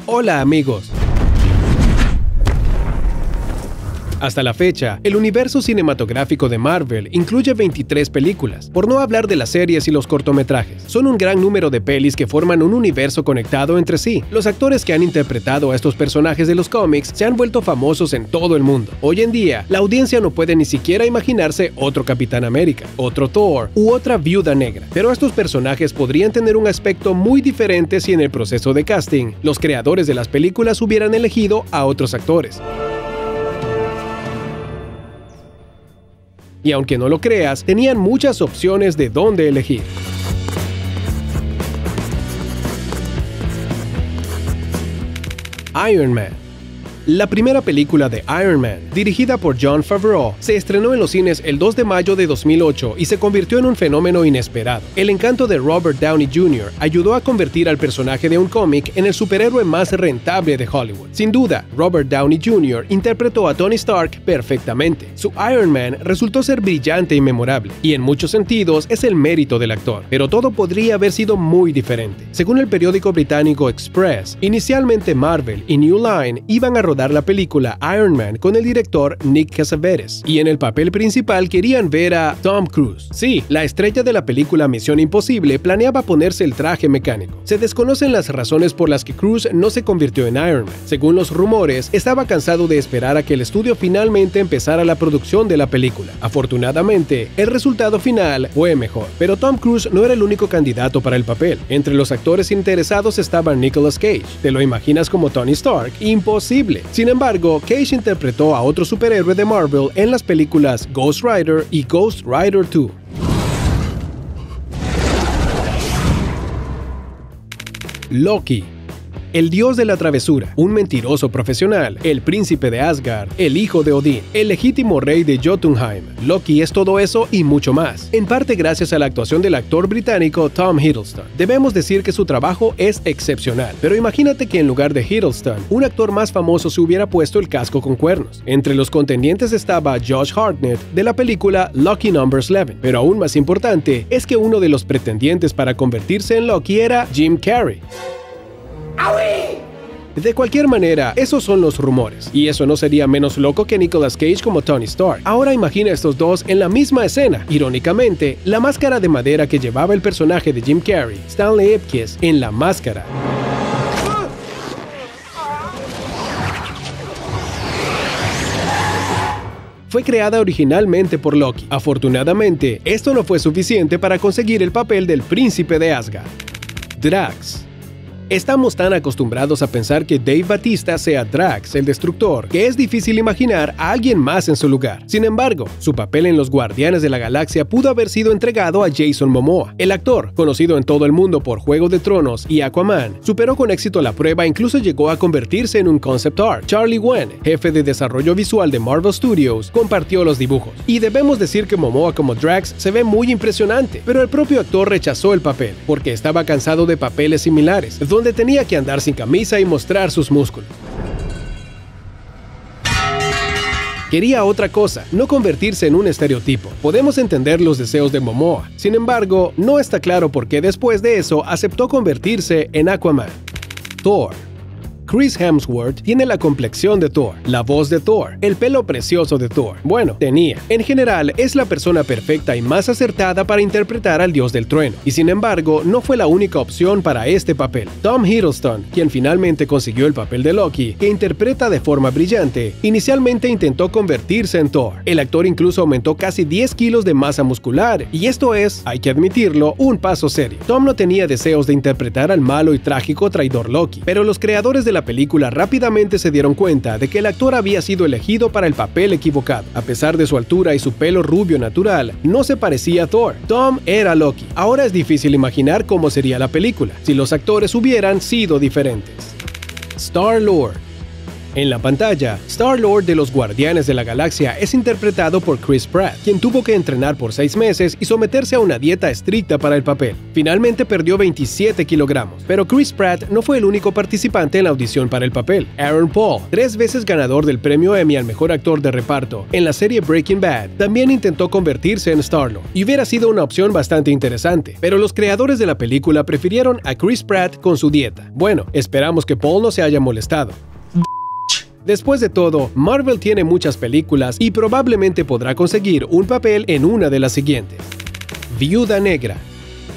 Hola amigos. Hasta la fecha, el universo cinematográfico de Marvel incluye 23 películas, por no hablar de las series y los cortometrajes. Son un gran número de pelis que forman un universo conectado entre sí. Los actores que han interpretado a estos personajes de los cómics se han vuelto famosos en todo el mundo. Hoy en día, la audiencia no puede ni siquiera imaginarse otro Capitán América, otro Thor u otra Viuda Negra. Pero estos personajes podrían tener un aspecto muy diferente si en el proceso de casting, los creadores de las películas hubieran elegido a otros actores. Y aunque no lo creas, tenían muchas opciones de dónde elegir. Iron Man. La primera película de Iron Man, dirigida por Jon Favreau, se estrenó en los cines el 2 de mayo de 2008 y se convirtió en un fenómeno inesperado. El encanto de Robert Downey Jr. ayudó a convertir al personaje de un cómic en el superhéroe más rentable de Hollywood. Sin duda, Robert Downey Jr. interpretó a Tony Stark perfectamente. Su Iron Man resultó ser brillante y memorable, y en muchos sentidos es el mérito del actor. Pero todo podría haber sido muy diferente. Según el periódico británico Express, inicialmente Marvel y New Line iban a rodar la película Iron Man con el director Nick Cassavetes, y en el papel principal querían ver a Tom Cruise. Sí, la estrella de la película Misión Imposible planeaba ponerse el traje mecánico. Se desconocen las razones por las que Cruise no se convirtió en Iron Man. Según los rumores, estaba cansado de esperar a que el estudio finalmente empezara la producción de la película. Afortunadamente, el resultado final fue mejor, pero Tom Cruise no era el único candidato para el papel. Entre los actores interesados estaba Nicolas Cage. ¿Te lo imaginas como Tony Stark? Imposible. Sin embargo, Cage interpretó a otro superhéroe de Marvel en las películas Ghost Rider y Ghost Rider 2. Loki. El dios de la travesura, un mentiroso profesional, el príncipe de Asgard, el hijo de Odín, el legítimo rey de Jotunheim. Loki es todo eso y mucho más, en parte gracias a la actuación del actor británico Tom Hiddleston. Debemos decir que su trabajo es excepcional, pero imagínate que en lugar de Hiddleston, un actor más famoso se hubiera puesto el casco con cuernos. Entre los contendientes estaba Josh Hartnett de la película Lucky No. 11, pero aún más importante es que uno de los pretendientes para convertirse en Loki era Jim Carrey. De cualquier manera, esos son los rumores, y eso no sería menos loco que Nicolas Cage como Tony Stark. Ahora imagina a estos dos en la misma escena. Irónicamente, la máscara de madera que llevaba el personaje de Jim Carrey, Stanley Ipkiss, en La Máscara. Fue creada originalmente por Loki. Afortunadamente, esto no fue suficiente para conseguir el papel del príncipe de Asgard. Drax. Estamos tan acostumbrados a pensar que Dave Bautista sea Drax, el Destructor, que es difícil imaginar a alguien más en su lugar. Sin embargo, su papel en Los Guardianes de la Galaxia pudo haber sido entregado a Jason Momoa. El actor, conocido en todo el mundo por Juego de Tronos y Aquaman, superó con éxito la prueba e incluso llegó a convertirse en un concept art. Charlie Wen, jefe de desarrollo visual de Marvel Studios, compartió los dibujos. Y debemos decir que Momoa como Drax se ve muy impresionante, pero el propio actor rechazó el papel, porque estaba cansado de papeles similares, donde tenía que andar sin camisa y mostrar sus músculos. Quería otra cosa, no convertirse en un estereotipo. Podemos entender los deseos de Momoa. Sin embargo, no está claro por qué después de eso aceptó convertirse en Aquaman. Thor. Chris Hemsworth tiene la complexión de Thor, la voz de Thor, el pelo precioso de Thor. Bueno, tenía. En general, es la persona perfecta y más acertada para interpretar al dios del trueno. Y sin embargo, no fue la única opción para este papel. Tom Hiddleston, quien finalmente consiguió el papel de Loki, que interpreta de forma brillante, inicialmente intentó convertirse en Thor. El actor incluso aumentó casi 10 kilos de masa muscular, y esto es, hay que admitirlo, un paso serio. Tom no tenía deseos de interpretar al malo y trágico traidor Loki, pero los creadores de la película rápidamente se dieron cuenta de que el actor había sido elegido para el papel equivocado. A pesar de su altura y su pelo rubio natural, no se parecía a Thor. Tom era Loki. Ahora es difícil imaginar cómo sería la película si los actores hubieran sido diferentes. Star-Lord. En la pantalla, Star-Lord de los Guardianes de la Galaxia es interpretado por Chris Pratt, quien tuvo que entrenar por 6 meses y someterse a una dieta estricta para el papel. Finalmente perdió 27 kilogramos, pero Chris Pratt no fue el único participante en la audición para el papel. Aaron Paul, 3 veces ganador del premio Emmy al mejor actor de reparto en la serie Breaking Bad, también intentó convertirse en Star-Lord, y hubiera sido una opción bastante interesante, pero los creadores de la película prefirieron a Chris Pratt con su dieta. Bueno, esperamos que Paul no se haya molestado. Después de todo, Marvel tiene muchas películas y probablemente podrá conseguir un papel en una de las siguientes. Viuda Negra.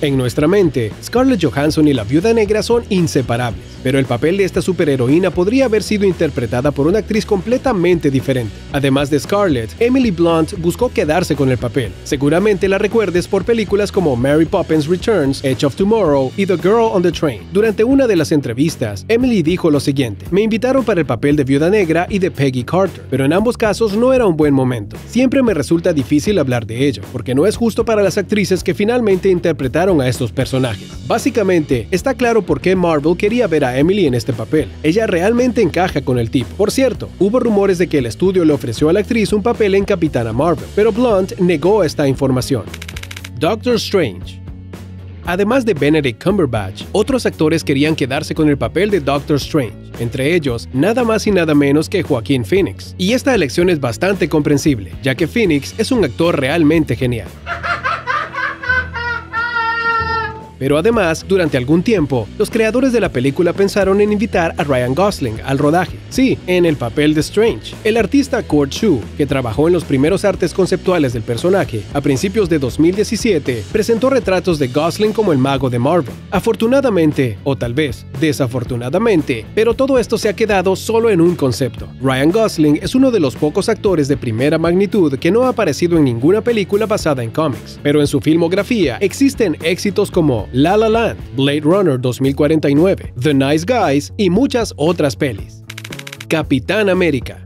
En nuestra mente, Scarlett Johansson y la Viuda Negra son inseparables, pero el papel de esta superheroína podría haber sido interpretada por una actriz completamente diferente. Además de Scarlett, Emily Blunt buscó quedarse con el papel. Seguramente la recuerdes por películas como Mary Poppins Returns, Edge of Tomorrow y The Girl on the Train. Durante una de las entrevistas, Emily dijo lo siguiente: "Me invitaron para el papel de Viuda Negra y de Peggy Carter, pero en ambos casos no era un buen momento. Siempre me resulta difícil hablar de ello, porque no es justo para las actrices que finalmente interpretaron a estos personajes". Básicamente, está claro por qué Marvel quería ver a Emily en este papel. Ella realmente encaja con el tipo. Por cierto, hubo rumores de que el estudio le ofreció a la actriz un papel en Capitana Marvel, pero Blunt negó esta información. Doctor Strange. Además de Benedict Cumberbatch, otros actores querían quedarse con el papel de Doctor Strange, entre ellos nada más y nada menos que Joaquin Phoenix. Y esta elección es bastante comprensible, ya que Phoenix es un actor realmente genial. Pero además, durante algún tiempo, los creadores de la película pensaron en invitar a Ryan Gosling al rodaje. Sí, en el papel de Strange. El artista Kurt Shu, que trabajó en los primeros artes conceptuales del personaje a principios de 2017, presentó retratos de Gosling como el mago de Marvel. Afortunadamente, o tal vez desafortunadamente, pero todo esto se ha quedado solo en un concepto. Ryan Gosling es uno de los pocos actores de primera magnitud que no ha aparecido en ninguna película basada en cómics, pero en su filmografía existen éxitos como La La Land, Blade Runner 2049, The Nice Guys y muchas otras pelis. Capitán América.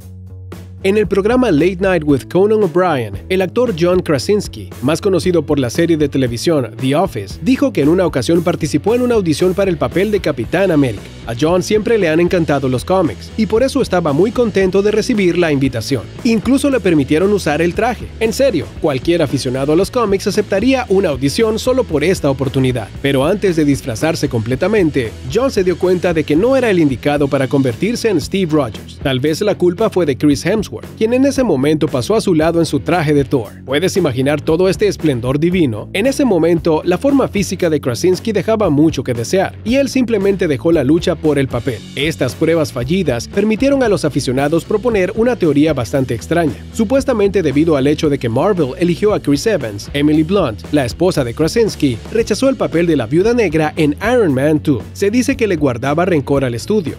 En el programa Late Night with Conan O'Brien, el actor John Krasinski, más conocido por la serie de televisión The Office, dijo que en una ocasión participó en una audición para el papel de Capitán América. A John siempre le han encantado los cómics, y por eso estaba muy contento de recibir la invitación. Incluso le permitieron usar el traje. En serio, cualquier aficionado a los cómics aceptaría una audición solo por esta oportunidad. Pero antes de disfrazarse completamente, John se dio cuenta de que no era el indicado para convertirse en Steve Rogers. Tal vez la culpa fue de Chris Hemsworth, quien en ese momento pasó a su lado en su traje de Thor. ¿Puedes imaginar todo este esplendor divino? En ese momento, la forma física de Krasinski dejaba mucho que desear, y él simplemente dejó la lucha por el papel. Estas pruebas fallidas permitieron a los aficionados proponer una teoría bastante extraña. Supuestamente debido al hecho de que Marvel eligió a Chris Evans, Emily Blunt, la esposa de Krasinski, rechazó el papel de la Viuda Negra en Iron Man 2. Se dice que le guardaba rencor al estudio.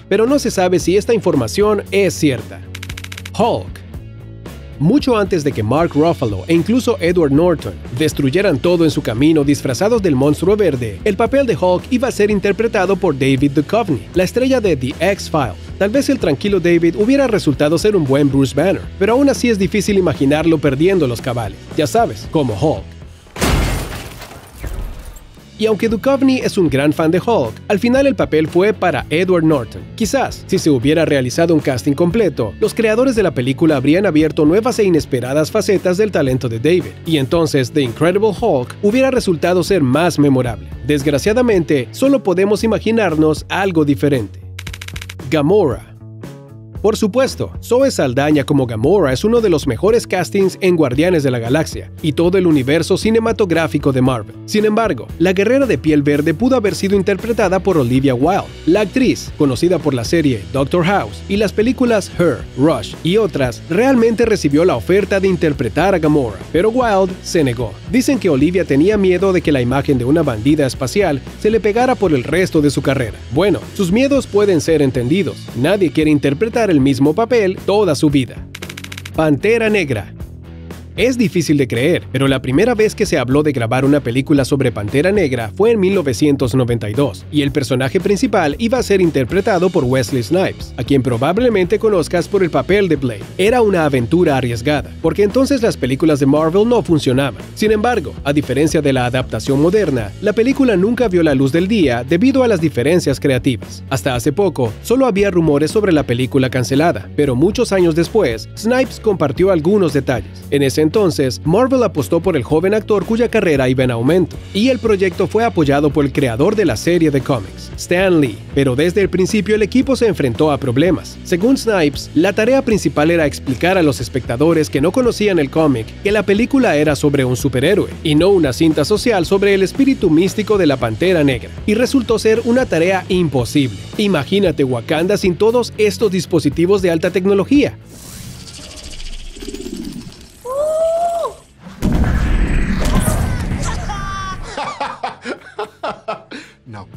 Pero no se sabe si esta información es cierta. Hulk. Mucho antes de que Mark Ruffalo e incluso Edward Norton destruyeran todo en su camino disfrazados del monstruo verde, el papel de Hulk iba a ser interpretado por David Duchovny, la estrella de The X-Files. Tal vez el tranquilo David hubiera resultado ser un buen Bruce Banner, pero aún así es difícil imaginarlo perdiendo los cabales. Ya sabes, como Hulk. Y aunque Duchovny es un gran fan de Hulk, al final el papel fue para Edward Norton. Quizás, si se hubiera realizado un casting completo, los creadores de la película habrían abierto nuevas e inesperadas facetas del talento de David, y entonces The Incredible Hulk hubiera resultado ser más memorable. Desgraciadamente, solo podemos imaginarnos algo diferente. Gamora. Por supuesto, Zoe Saldaña como Gamora es uno de los mejores castings en Guardianes de la Galaxia y todo el universo cinematográfico de Marvel. Sin embargo, la guerrera de piel verde pudo haber sido interpretada por Olivia Wilde. La actriz, conocida por la serie Doctor House y las películas Her, Rush y otras, realmente recibió la oferta de interpretar a Gamora, pero Wilde se negó. Dicen que Olivia tenía miedo de que la imagen de una bandida espacial se le pegara por el resto de su carrera. Bueno, sus miedos pueden ser entendidos. Nadie quiere interpretar el mismo papel toda su vida. Pantera Negra. Es difícil de creer, pero la primera vez que se habló de grabar una película sobre Pantera Negra fue en 1992, y el personaje principal iba a ser interpretado por Wesley Snipes, a quien probablemente conozcas por el papel de Blade. Era una aventura arriesgada, porque entonces las películas de Marvel no funcionaban. Sin embargo, a diferencia de la adaptación moderna, la película nunca vio la luz del día debido a las diferencias creativas. Hasta hace poco, solo había rumores sobre la película cancelada, pero muchos años después, Snipes compartió algunos detalles. En ese entonces, Marvel apostó por el joven actor cuya carrera iba en aumento, y el proyecto fue apoyado por el creador de la serie de cómics, Stan Lee, pero desde el principio el equipo se enfrentó a problemas. Según Snipes, la tarea principal era explicar a los espectadores que no conocían el cómic que la película era sobre un superhéroe, y no una cinta social sobre el espíritu místico de la Pantera Negra, y resultó ser una tarea imposible. Imagínate Wakanda sin todos estos dispositivos de alta tecnología.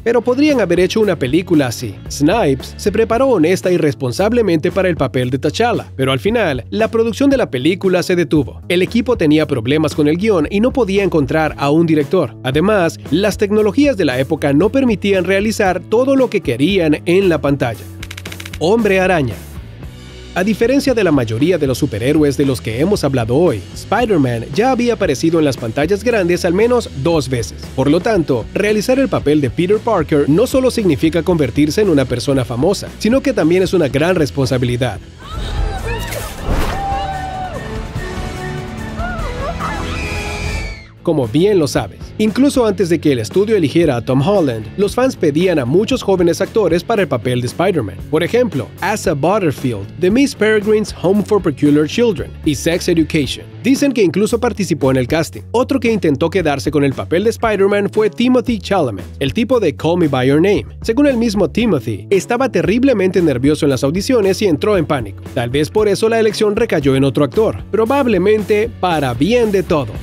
Pero podrían haber hecho una película así. Snipes se preparó honesta y responsablemente para el papel de T'Challa, pero al final, la producción de la película se detuvo. El equipo tenía problemas con el guión y no podía encontrar a un director. Además, las tecnologías de la época no permitían realizar todo lo que querían en la pantalla. Hombre Araña. A diferencia de la mayoría de los superhéroes de los que hemos hablado hoy, Spider-Man ya había aparecido en las pantallas grandes al menos 2 veces. Por lo tanto, realizar el papel de Peter Parker no solo significa convertirse en una persona famosa, sino que también es una gran responsabilidad. Como bien lo sabes, incluso antes de que el estudio eligiera a Tom Holland, los fans pedían a muchos jóvenes actores para el papel de Spider-Man. Por ejemplo, Asa Butterfield de Miss Peregrine's Home for Peculiar Children y Sex Education. Dicen que incluso participó en el casting. Otro que intentó quedarse con el papel de Spider-Man fue Timothée Chalamet, el tipo de Call Me By Your Name. Según el mismo Timothy, estaba terriblemente nervioso en las audiciones y entró en pánico. Tal vez por eso la elección recayó en otro actor, probablemente para bien de todos.